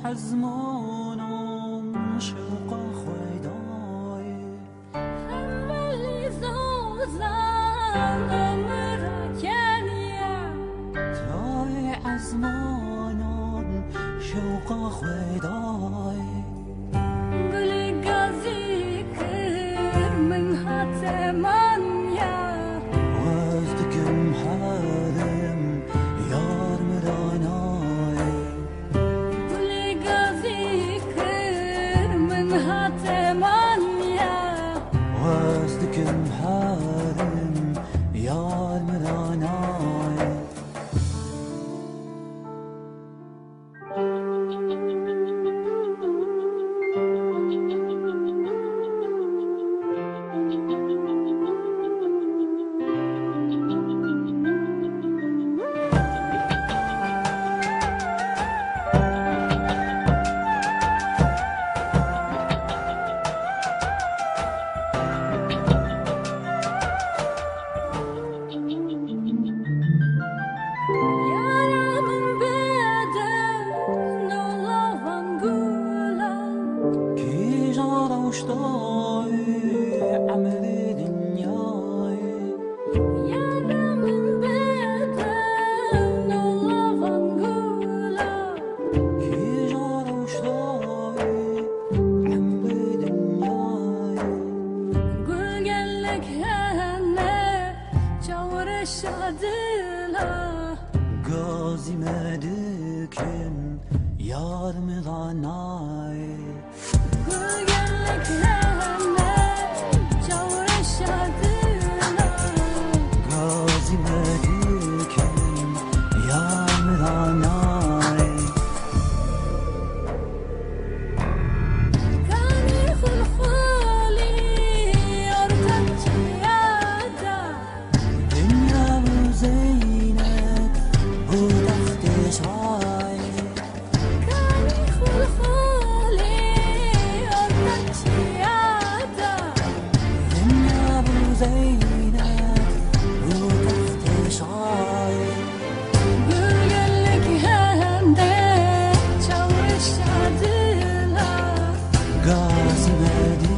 حزمونم شوق خویدای ولی زوزان عمر کنیا تای حزمونم شوق خویدای گلی گازی کر من هاتمانیا وزدكم حالم يار مراناي گلی گازی کر من هاتمانیا وزدكم حالم يار مراناي Yaramın beden nolavan gulan كي جارة وشطاي عملي دنياي Yaramın beden nolavan gulan كي جارة وشطاي عملي دنياي Gülgenlik henne çavuruşadıla غازي مدكن يار مغناي Gülgenlik henne çavuruşadıla غازي مدكن يار مغناي Kani hulhuli ortak çiyada دنيا وزينك وتحت شعاي Kani hulhuli ortak çiyada دنيا وزينك وتحت شعاي Gülgenlik hende çavuşadıla غازي مدكن